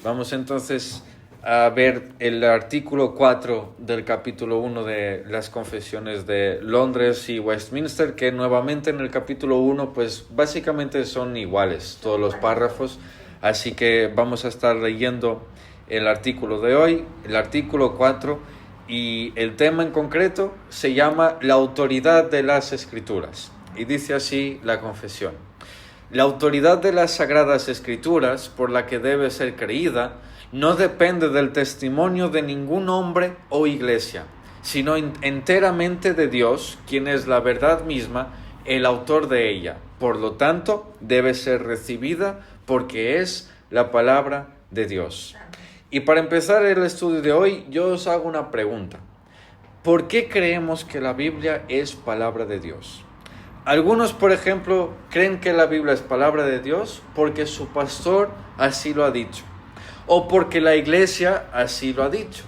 Vamos entonces a ver el artículo 4 del capítulo 1 de las confesiones de Londres y Westminster, que nuevamente en el capítulo 1 pues básicamente son iguales todos los párrafos, así que vamos a estar leyendo el artículo de hoy, el artículo 4, y el tema en concreto se llama la autoridad de las Escrituras, y dice así la confesión: la autoridad de las Sagradas Escrituras, por la que debe ser creída, no depende del testimonio de ningún hombre o iglesia, sino enteramente de Dios, quien es la verdad misma, el autor de ella. Por lo tanto, debe ser recibida porque es la palabra de Dios. Y para empezar el estudio de hoy, yo os hago una pregunta. ¿Por qué creemos que la Biblia es palabra de Dios? Algunos, por ejemplo, creen que la Biblia es palabra de Dios porque su pastor así lo ha dicho, o porque la iglesia así lo ha dicho,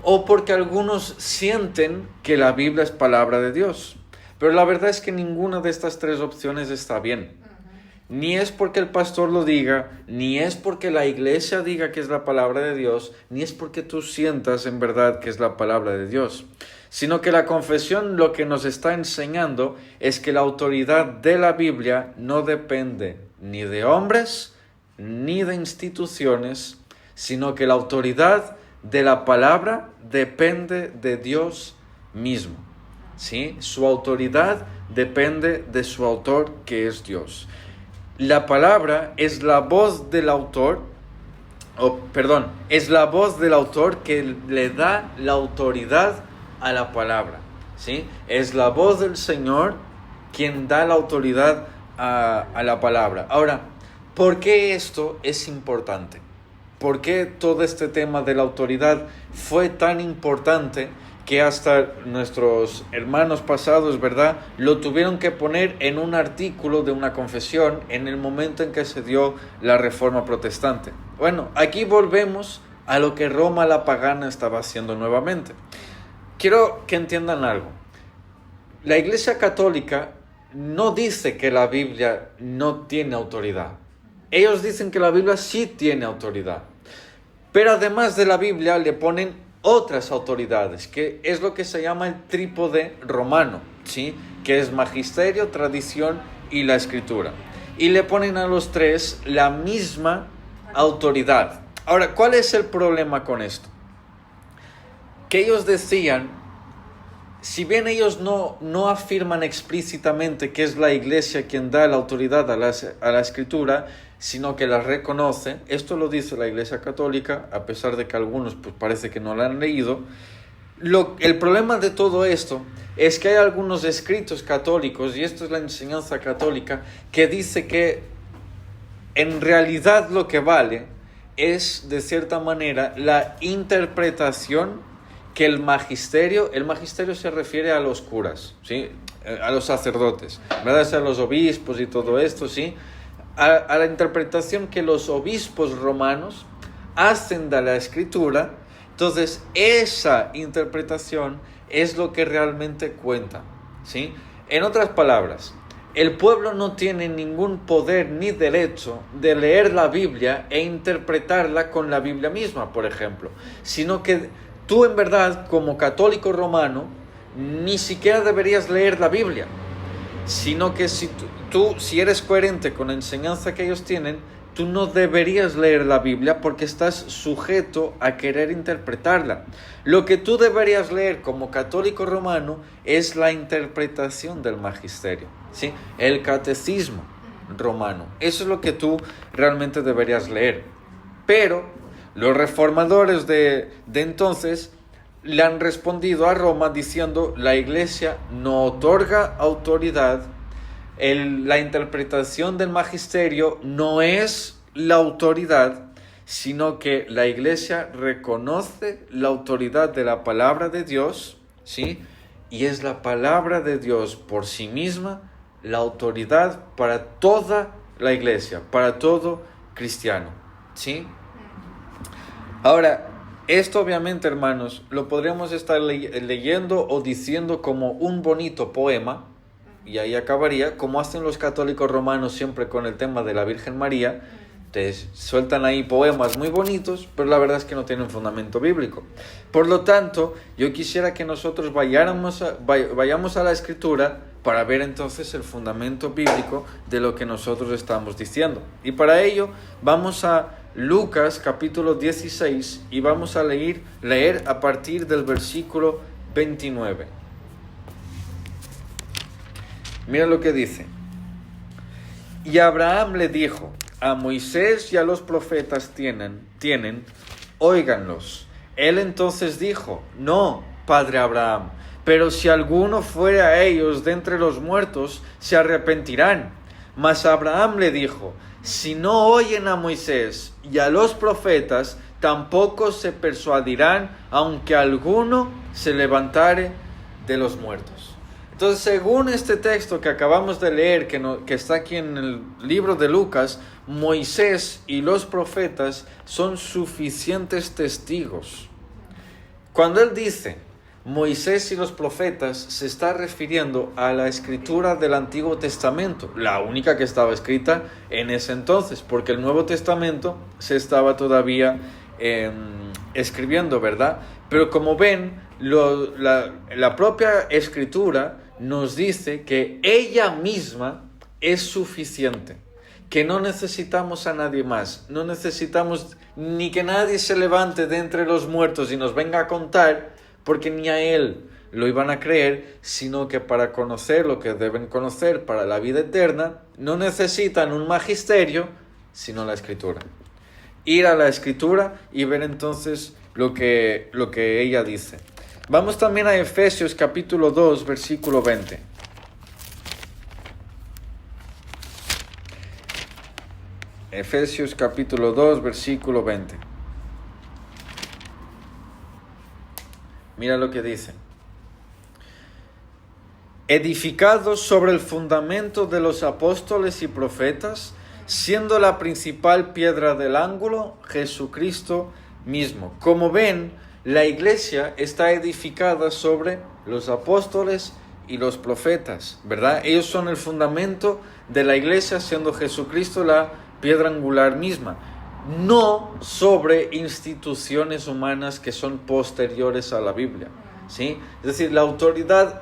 o porque algunos sienten que la Biblia es palabra de Dios. Pero la verdad es que ninguna de estas tres opciones está bien. Ni es porque el pastor lo diga, ni es porque la iglesia diga que es la palabra de Dios, ni es porque tú sientas en verdad que es la palabra de Dios, sino que la confesión lo que nos está enseñando es que la autoridad de la Biblia no depende ni de hombres ni de instituciones, sino que la autoridad de la palabra depende de Dios mismo, ¿sí? Su autoridad depende de su autor, que es Dios. La palabra es la voz del autor, es la voz del autor que le da la autoridad a la palabra, ¿sí? Es la voz del Señor quien da la autoridad a la palabra. Ahora, ¿por qué esto es importante? ¿Por qué todo este tema de la autoridad fue tan importante que hasta nuestros hermanos pasados, ¿verdad?, lo tuvieron que poner en un artículo de una confesión en el momento en que se dio la Reforma Protestante? Bueno, aquí volvemos a lo que Roma la pagana estaba haciendo nuevamente. Quiero que entiendan algo. La Iglesia Católica no dice que la Biblia no tiene autoridad. Ellos dicen que la Biblia sí tiene autoridad. Pero además de la Biblia le ponen otras autoridades, que es lo que se llama el trípode romano, ¿sí? Que es magisterio, tradición y la escritura. Y le ponen a los tres la misma autoridad. Ahora, ¿cuál es el problema con esto? Que ellos decían, si bien ellos no afirman explícitamente que es la iglesia quien da la autoridad a la escritura, sino que la reconoce, esto lo dice la Iglesia Católica, a pesar de que algunos pues parece que no la han leído. El problema de todo esto es que hay algunos escritos católicos, y esto es la enseñanza católica, que dice que en realidad lo que vale es, de cierta manera, la interpretación que el magisterio se refiere a los curas, ¿sí? A los sacerdotes, ¿verdad? A los obispos y todo esto, ¿sí? A la interpretación que los obispos romanos hacen de la escritura. Entonces esa interpretación es lo que realmente cuenta, ¿sí? En otras palabras, el pueblo no tiene ningún poder ni derecho de leer la Biblia e interpretarla con la Biblia misma, por ejemplo, sino que tú en verdad, como católico romano, ni siquiera deberías leer la Biblia, sino que si eres coherente con la enseñanza que ellos tienen, tú no deberías leer la Biblia porque estás sujeto a querer interpretarla. Lo que tú deberías leer como católico romano es la interpretación del magisterio, ¿sí? El catecismo romano. Eso es lo que tú realmente deberías leer. Pero los reformadores de entonces le han respondido a Roma diciendo: la iglesia no otorga autoridad, la interpretación del magisterio no es la autoridad, sino que la iglesia reconoce la autoridad de la palabra de Dios, ¿sí? Y es la palabra de Dios por sí misma la autoridad para toda la iglesia, para todo cristiano, ¿sí? Ahora, esto obviamente, hermanos, lo podríamos estar leyendo o diciendo como un bonito poema, y ahí acabaría, como hacen los católicos romanos siempre con el tema de la Virgen María. Te sueltan ahí poemas muy bonitos, pero la verdad es que no tienen fundamento bíblico. Por lo tanto, yo quisiera que nosotros vayamos a la Escritura para ver entonces el fundamento bíblico de lo que nosotros estamos diciendo. Y para ello vamos a Lucas capítulo 16 y vamos a leer a partir del versículo 29. Mira lo que dice. Y Abraham le dijo: a Moisés y a los profetas tienen, óiganlos. Él entonces dijo: no, padre Abraham, pero si alguno fuere a ellos de entre los muertos, se arrepentirán. Mas Abraham le dijo: si no oyen a Moisés y a los profetas, tampoco se persuadirán, aunque alguno se levantare de los muertos. Entonces, según este texto que acabamos de leer, que está aquí en el libro de Lucas, Moisés y los profetas son suficientes testigos. Cuando él dice Moisés y los profetas, se está refiriendo a la escritura del Antiguo Testamento, la única que estaba escrita en ese entonces, porque el Nuevo Testamento se estaba todavía escribiendo, ¿verdad? Pero como ven, la propia escritura nos dice que ella misma es suficiente, que no necesitamos a nadie más, no necesitamos ni que nadie se levante de entre los muertos y nos venga a contar, porque ni a él lo iban a creer, sino que para conocer lo que deben conocer para la vida eterna, no necesitan un magisterio, sino la escritura. Ir a la escritura y ver entonces lo que ella dice. Vamos también a Efesios capítulo 2, versículo 20. Efesios capítulo 2, versículo 20. Mira lo que dice. Edificados sobre el fundamento de los apóstoles y profetas, siendo la principal piedra del ángulo Jesucristo mismo. Como ven, la iglesia está edificada sobre los apóstoles y los profetas, ¿verdad? Ellos son el fundamento de la iglesia, siendo Jesucristo la piedra angular misma. No sobre instituciones humanas que son posteriores a la Biblia, ¿sí? Es decir, la autoridad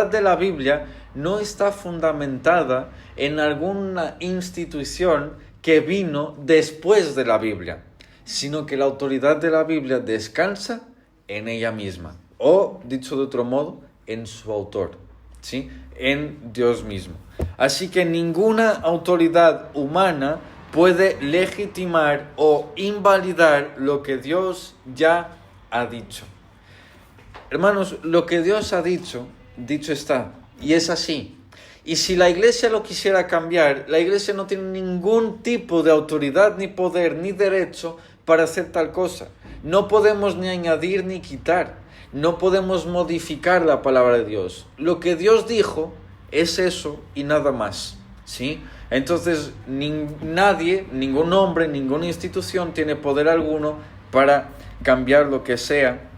de la Biblia no está fundamentada en alguna institución que vino después de la Biblia, sino que la autoridad de la Biblia descansa en ella misma, o dicho de otro modo, en su autor, ¿sí? En Dios mismo. Así que ninguna autoridad humana puede legitimar o invalidar lo que Dios ya ha dicho. Hermanos, lo que Dios ha dicho, dicho está, y es así. Y si la iglesia lo quisiera cambiar, la iglesia no tiene ningún tipo de autoridad, ni poder, ni derecho para hacer tal cosa. No podemos ni añadir ni quitar. No podemos modificar la palabra de Dios. Lo que Dios dijo es eso y nada más, ¿sí? Entonces, nadie, ningún hombre, ninguna institución tiene poder alguno para cambiar lo que sea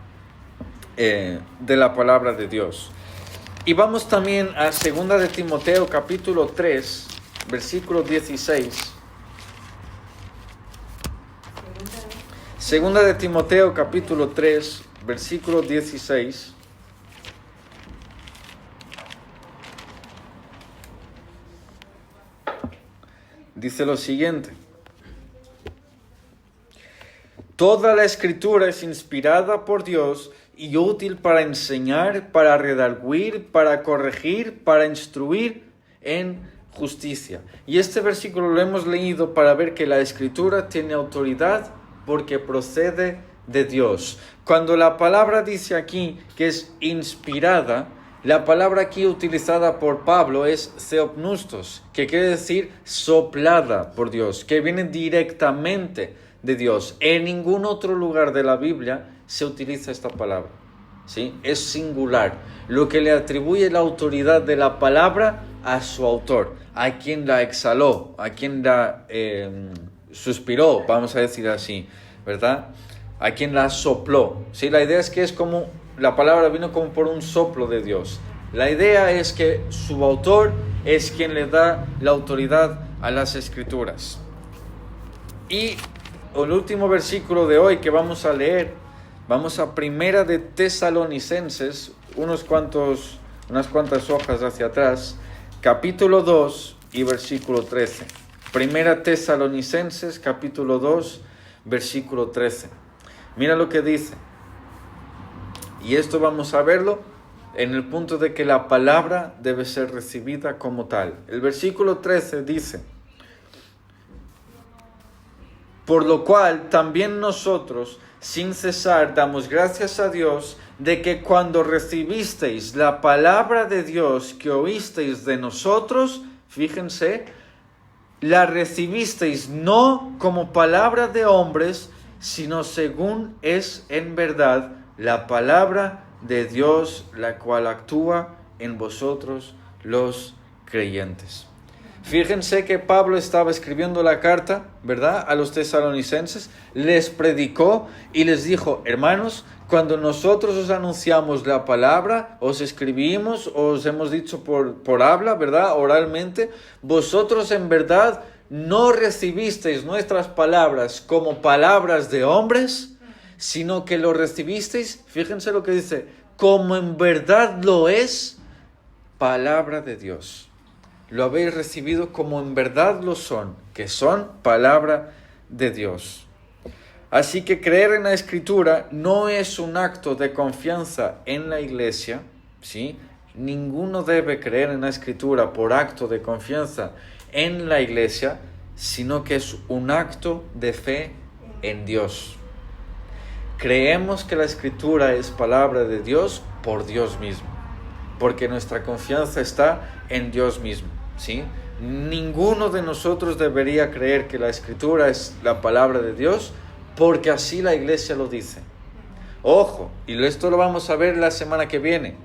de la palabra de Dios. Y vamos también a 2 de Timoteo capítulo 3, versículo 16. 2 de Timoteo capítulo 3, versículo 16. Dice lo siguiente: toda la escritura es inspirada por Dios y útil para enseñar, para redarguir, para corregir, para instruir en justicia. Y este versículo lo hemos leído para ver que la escritura tiene autoridad porque procede de Dios. Cuando la palabra dice aquí que es inspirada, la palabra aquí utilizada por Pablo es theopneustos, que quiere decir soplada por Dios, que viene directamente de Dios. En ningún otro lugar de la Biblia se utiliza esta palabra, ¿sí? Es singular, lo que le atribuye la autoridad de la palabra a su autor, a quien la exhaló, a quien la suspiró, vamos a decir así, ¿verdad? A quien la sopló, ¿sí? La idea es que es como, la palabra vino como por un soplo de Dios. La idea es que su autor es quien le da la autoridad a las Escrituras. Y el último versículo de hoy que vamos a leer, vamos a Primera de Tesalonicenses, unas cuantas hojas hacia atrás, capítulo 2 y versículo 13. Primera Tesalonicenses, capítulo 2, versículo 13. Mira lo que dice. Y esto vamos a verlo en el punto de que la palabra debe ser recibida como tal. El versículo 13 dice: por lo cual también nosotros, sin cesar, damos gracias a Dios de que cuando recibisteis la palabra de Dios que oísteis de nosotros, fíjense, la recibisteis no como palabra de hombres, sino según es en verdad la palabra de Dios, la cual actúa en vosotros los creyentes. Fíjense que Pablo estaba escribiendo la carta, ¿verdad?, a los tesalonicenses, les predicó y les dijo: hermanos, cuando nosotros os anunciamos la palabra, os escribimos, os hemos dicho por habla, ¿verdad?, oralmente, vosotros en verdad no recibisteis nuestras palabras como palabras de hombres, sino que lo recibisteis, fíjense lo que dice, como en verdad lo es, palabra de Dios. Lo habéis recibido como en verdad lo son, que son palabra de Dios. Así que creer en la Escritura no es un acto de confianza en la iglesia, ¿sí? Ninguno debe creer en la Escritura por acto de confianza en la iglesia, sino que es un acto de fe en Dios. Creemos que la Escritura es palabra de Dios por Dios mismo, porque nuestra confianza está en Dios mismo, ¿sí? Ninguno de nosotros debería creer que la Escritura es la palabra de Dios porque así la iglesia lo dice. Ojo, y esto lo vamos a ver la semana que viene.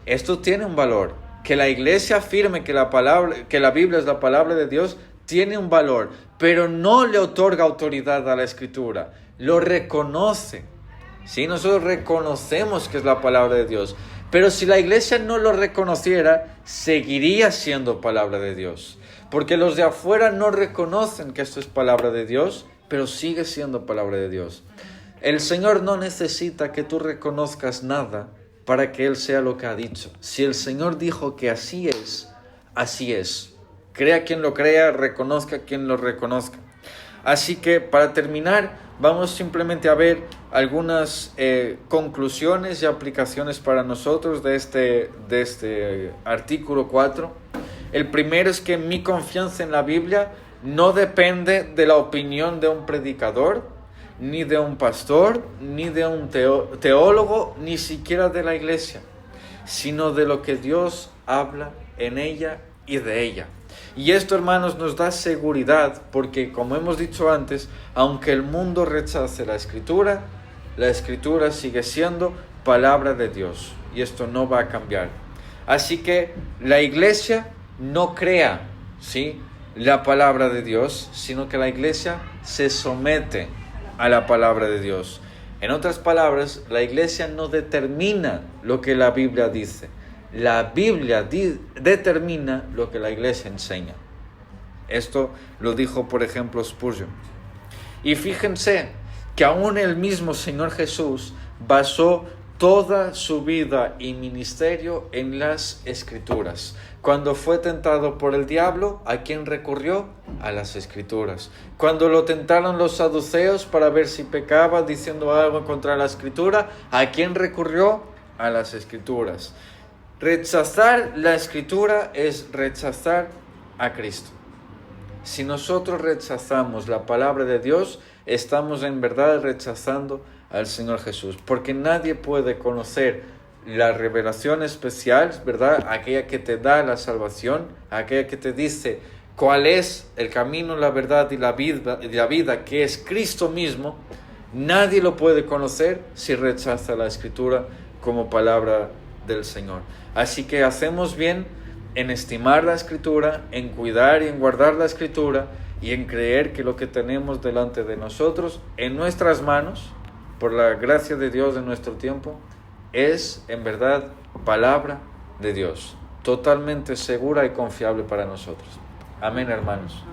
Esto tiene un valor. Que la iglesia afirme que la Biblia es la palabra de Dios tiene un valor, pero no le otorga autoridad a la Escritura. Lo reconoce. ¿Sí? Nosotros reconocemos que es la palabra de Dios. Pero si la iglesia no lo reconociera, seguiría siendo palabra de Dios. Porque los de afuera no reconocen que esto es palabra de Dios, pero sigue siendo palabra de Dios. El Señor no necesita que tú reconozcas nada para que Él sea lo que ha dicho. Si el Señor dijo que así es, así es. Crea quien lo crea, reconozca quien lo reconozca. Así que para terminar, vamos simplemente a ver algunas conclusiones y aplicaciones para nosotros de este artículo 4. El primero es que mi confianza en la Biblia no depende de la opinión de un predicador, ni de un pastor, ni de un teólogo, ni siquiera de la iglesia, sino de lo que Dios habla en ella y de ella. Y esto, hermanos, nos da seguridad porque, como hemos dicho antes, aunque el mundo rechace la Escritura sigue siendo palabra de Dios y esto no va a cambiar. Así que la iglesia no crea, ¿sí?, la palabra de Dios, sino que la iglesia se somete a la palabra de Dios. En otras palabras, la iglesia no determina lo que la Biblia dice. La Biblia determina lo que la iglesia enseña. Esto lo dijo, por ejemplo, Spurgeon. Y fíjense que aún el mismo Señor Jesús basó toda su vida y ministerio en las Escrituras. Cuando fue tentado por el diablo, ¿a quién recurrió? A las Escrituras. Cuando lo tentaron los saduceos para ver si pecaba diciendo algo contra la Escritura, ¿a quién recurrió? A las Escrituras. Rechazar la Escritura es rechazar a Cristo. Si nosotros rechazamos la palabra de Dios, estamos en verdad rechazando al Señor Jesús, porque nadie puede conocer la revelación especial, ¿verdad?, aquella que te da la salvación, aquella que te dice cuál es el camino, la verdad y la vida, que es Cristo mismo. Nadie lo puede conocer si rechaza la Escritura como palabra del Señor. Así que hacemos bien en estimar la Escritura, en cuidar y en guardar la Escritura y en creer que lo que tenemos delante de nosotros, en nuestras manos, por la gracia de Dios en nuestro tiempo, es en verdad palabra de Dios, totalmente segura y confiable para nosotros. Amén, hermanos.